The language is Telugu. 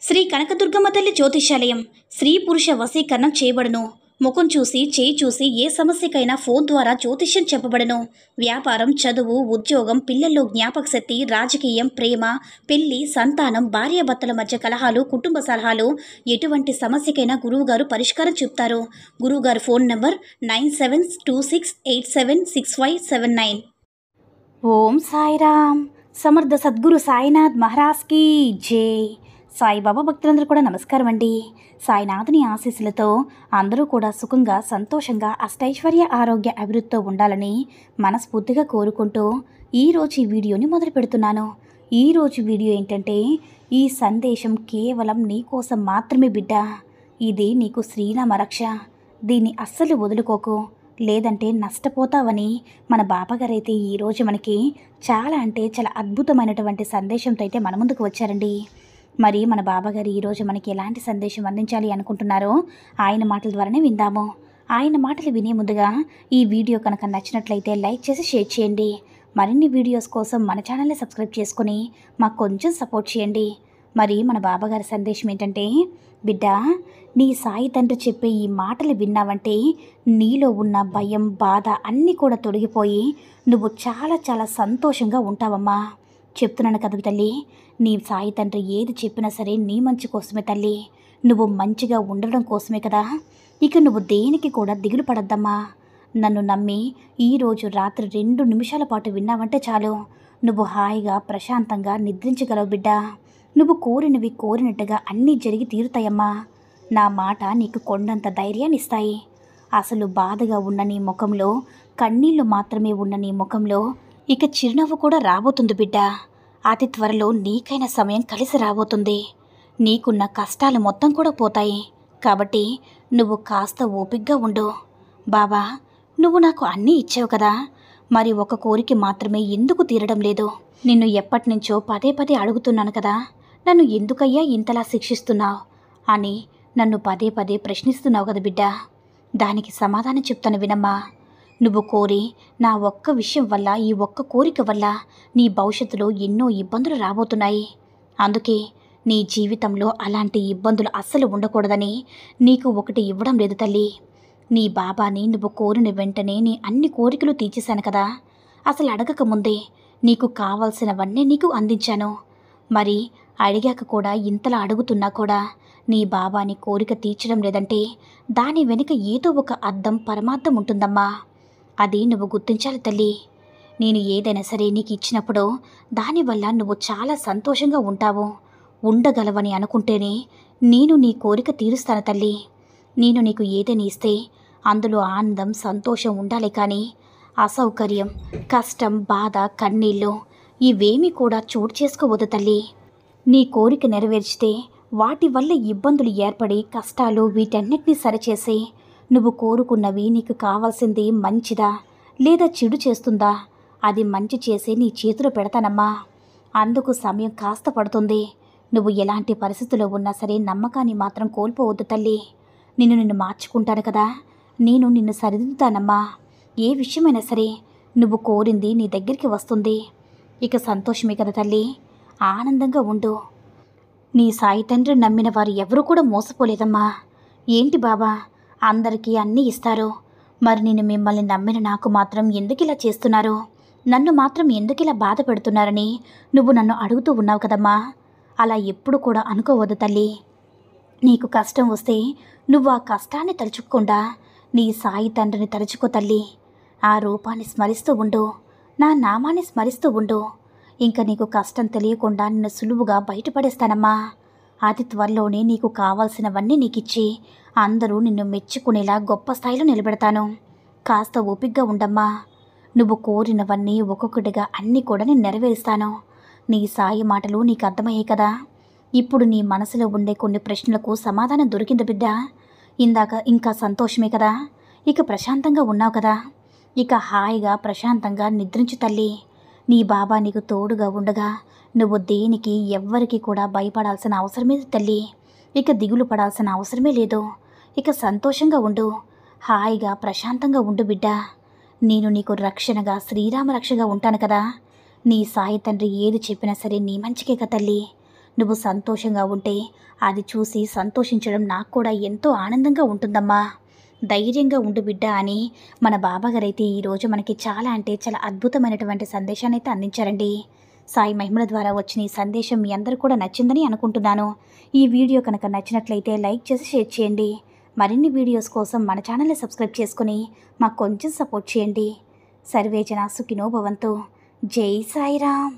శ్రీ కనకదుర్గమ్మ తల్లి జ్యోతిష్యాలయం స్త్రీ పురుష వశీకరణం చేయబడును. ముఖం చూసి చేయి చూసి ఏ సమస్యకైనా ఫోన్ ద్వారా జ్యోతిష్యం చెప్పబడును. వ్యాపారం, చదువు, ఉద్యోగం, పిల్లల్లో జ్ఞాపక శక్తి, రాజకీయం, ప్రేమ, పెళ్లి, సంతానం, భార్యాభర్తల మధ్య కలహాలు, కుటుంబ సలహాలు, ఎటువంటి సమస్యకైనా గురువుగారు పరిష్కారం చెప్తారు. గురువుగారు ఫోన్ నంబర్ 9726876579. ఓం సాయిరామ్. సమర్థ సద్గురు సాయినాథ్ మహారాజ్ కీ జై. సాయిబాబా భక్తులందరూ కూడా నమస్కారం అండి. సాయినాథుని ఆశీస్సులతో అందరూ కూడా సుఖంగా, సంతోషంగా, అష్టైశ్వర్య, ఆరోగ్య, అభివృద్ధితో ఉండాలని మనస్ఫూర్తిగా కోరుకుంటూ ఈరోజు ఈ వీడియోని మొదలు పెడుతున్నాను. ఈరోజు వీడియో ఏంటంటే, ఈ సందేశం కేవలం నీ కోసం మాత్రమే బిడ్డ. ఇది నీకు శ్రీరామ రక్ష. దీన్ని అస్సలు వదులుకోకు, లేదంటే నష్టపోతావని మన బాబాగారైతే ఈరోజు మనకి చాలా అద్భుతమైనటువంటి సందేశంతో అయితే మన ముందుకు వచ్చారండి. మరి మన బాబాగారు ఈరోజు మనకి ఎలాంటి సందేశం అందించాలి అనుకుంటున్నారో ఆయన మాటల ద్వారానే విందాము. ఆయన మాటలు వినే ముందుగా ఈ వీడియో కనుక నచ్చినట్లయితే లైక్ చేసి షేర్ చేయండి. మరిన్ని వీడియోస్ కోసం మన ఛానల్ని సబ్స్క్రైబ్ చేసుకుని మాకు కొంచెం సపోర్ట్ చేయండి. మరి మన బాబాగారి సందేశం ఏంటంటే, బిడ్డ, నీ సాయి తండ్రి చెప్పే ఈ మాటలు విన్నావంటే నీలో ఉన్న భయం, బాధ అన్నీ కూడా తొలగిపోయి నువ్వు చాలా సంతోషంగా ఉంటావమ్మా. చెప్తున్నాను కదా తల్లి, నీ సాయి తండ్రి ఏది చెప్పినా సరే నీ మంచి కోసమే తల్లి. నువ్వు మంచిగా ఉండడం కోసమే కదా. ఇక నువ్వు దేనికి కూడా దిగులు పడద్దమ్మా. నన్ను నమ్మి ఈరోజు రాత్రి 2 నిమిషాల పాటు విన్నావంటే చాలు, నువ్వు హాయిగా ప్రశాంతంగా నిద్రించగలవు బిడ్డ. నువ్వు కోరినవి కోరినట్టుగా అన్నీ జరిగి తీరుతాయమ్మా. నా మాట నీకు కొండంత ధైర్యాన్ని ఇస్తాయి. అసలు బాధగా ఉన్న నీ ముఖంలో, కన్నీళ్లు మాత్రమే ఉన్న నీ ముఖంలో ఇక చిరునవ్వు కూడా రాబోతుంది బిడ్డ. అతి త్వరలో నీకైన సమయం కలిసి రాబోతుంది. నీకున్న కష్టాలు మొత్తం కూడా పోతాయి. కాబట్టి నువ్వు కాస్త ఓపికగా ఉండు. బాబా, నువ్వు నాకు అన్నీ ఇచ్చావు కదా, మరి ఒక కోరిక మాత్రమే ఎందుకు తీరడం లేదు? నిన్ను ఎప్పటినుంచో పదే అడుగుతున్నాను కదా, నన్ను ఎందుకయ్యా ఇంతలా శిక్షిస్తున్నావు అని నన్ను పదే ప్రశ్నిస్తున్నావు కదా బిడ్డ. దానికి సమాధానం చెప్తాను వినమ్మా. నువ్వు కోరి నా ఒక్క విషయం వల్ల, ఈ ఒక్క కోరిక వల్ల నీ భవిష్యత్తులో ఎన్నో ఇబ్బందులు రాబోతున్నాయి. అందుకే నీ జీవితంలో అలాంటి ఇబ్బందులు అస్సలు ఉండకూడదని నీకు ఒకటి ఇవ్వడం లేదు తల్లి. నీ బాబాని నువ్వు కోరిన వెంటనే నీ అన్ని కోరికలు తీర్చేశాను కదా. అసలు అడగక ముందే నీకు కావాల్సినవన్నీ నీకు అందించాను. మరి అడిగాక కూడా ఇంతలా అడుగుతున్నా కూడా నీ బాబాని కోరిక తీర్చడం లేదంటే దాని వెనుక ఏదో ఒక అర్థం, పరమార్థం ఉంటుందమ్మా. అది నువ్వు గుర్తించాలి తల్లి. నేను ఏదైనా సరే నీకు ఇచ్చినప్పుడు దానివల్ల నువ్వు చాలా సంతోషంగా ఉంటావు, ఉండగలవని అనుకుంటేనే నేను నీ కోరిక తీరుస్తాను తల్లి. నేను నీకు ఏదైనా ఇస్తే అందులో ఆనందం, సంతోషం ఉండాలి, కానీ అసౌకర్యం, కష్టం, బాధ, కన్నీళ్ళు ఇవేమీ కూడా చోటు చేసుకోవద్దు తల్లి. నీ కోరిక నెరవేర్చితే వాటి వల్ల ఇబ్బందులు ఏర్పడి కష్టాలు వీటన్నిటినీ సరిచేసి నువ్వు కోరుకున్నవి, నీకు కావాల్సింది మంచిదా లేదా చెడు చేస్తుందా, అది మంచి చేసి నీ చేతిలో పెడతానమ్మా. అందుకు సమయం కాస్త పడుతుంది. నువ్వు ఎలాంటి పరిస్థితుల్లో ఉన్నా సరే నమ్మకాన్ని మాత్రం కోల్పోవద్దు తల్లి. నిన్ను మార్చుకుంటాను కదా, నేను నిన్ను సరిదిద్దుతానమ్మా. ఏ విషయమైనా సరే నువ్వు కోరింది నీ దగ్గరికి వస్తుంది. ఇక సంతోషమే కదా తల్లి, ఆనందంగా ఉండు. నీ సాయి తండ్రి నమ్మిన వారు ఎవరూ కూడా మోసపోలేదమ్మా. ఏంటి బాబా, అందరికీ అన్నీ ఇస్తారు, మరి నేను మిమ్మల్ని నమ్మిన నాకు మాత్రం ఎందుకు ఇలా చేస్తున్నారు, నన్ను మాత్రం ఎందుకు ఇలా బాధ పెడుతున్నారని నువ్వు నన్ను అడుగుతూ ఉన్నావు కదమ్మా. అలా ఎప్పుడు కూడా అనుకోవద్దు తల్లి. నీకు కష్టం వస్తే నువ్వు ఆ కష్టాన్ని తలుచుకోకుండా నీ సాయి తండ్రిని తలుచుకో తల్లి. ఆ రూపాన్ని స్మరిస్తూ ఉండు, నా నామాన్ని స్మరిస్తూ ఉండు. ఇంకా నీకు కష్టం తెలియకుండా నిన్ను సులువుగా బయటపడేస్తానమ్మా. అతి త్వరలోనే నీకు కావాల్సినవన్నీ నీకిచ్చి అందరూ నిన్ను మెచ్చుకునేలా గొప్ప స్థాయిలో నిలబెడతాను. కాస్త ఓపికగా ఉండమ్మా. నువ్వు కోరినవన్నీ ఒక్కొక్కటిగా అన్నీ కూడా నేను నెరవేరుస్తాను. నీ సాయి మాటలు నీకు అర్థమయ్యాయి కదా. ఇప్పుడు నీ మనసులో ఉండే కొన్ని ప్రశ్నలకు సమాధానం దొరికింది బిడ్డ. ఇంకా సంతోషమే కదా. ఇక ప్రశాంతంగా ఉన్నావు కదా. ఇక హాయిగా ప్రశాంతంగా నిద్రించు తల్లి. నీ బాబా నీకు తోడుగా ఉండగా నువ్వు దేనికి, ఎవ్వరికి కూడా భయపడాల్సిన అవసరమే తల్లి. ఇక దిగులు పడాల్సిన అవసరమే లేదు. ఇక సంతోషంగా ఉండు, హాయిగా ప్రశాంతంగా ఉండు బిడ్డ. నేను నీకు రక్షణగా, శ్రీరామ రక్షగా ఉంటాను కదా. నీ సాయి తండ్రి ఏది చెప్పినా సరే నీ మంచికే కదా తల్లి. నువ్వు సంతోషంగా ఉంటే అది చూసి సంతోషించడం నాకు కూడా ఎంతో ఆనందంగా ఉంటుందమ్మా. ధైర్యంగా ఉండు బిడ్డ అని మన బాబాగారైతే ఈరోజు మనకి చాలా అంటే చాలా అద్భుతమైనటువంటి సందేశాన్ని అయితే అందించారండి. సాయి మహిమల ద్వారా వచ్చిన ఈ సందేశం మీ అందరూ కూడా నచ్చిందని అనుకుంటున్నాను. ఈ వీడియో కనుక నచ్చినట్లయితే లైక్ చేసి షేర్ చేయండి. మరిన్ని వీడియోస్ కోసం మన ఛానల్ని సబ్స్క్రైబ్ చేసుకుని మాకు కొంచెం సపోర్ట్ చేయండి. సర్వే జనా సుఖినో భవంతు. జై సాయిరామ్.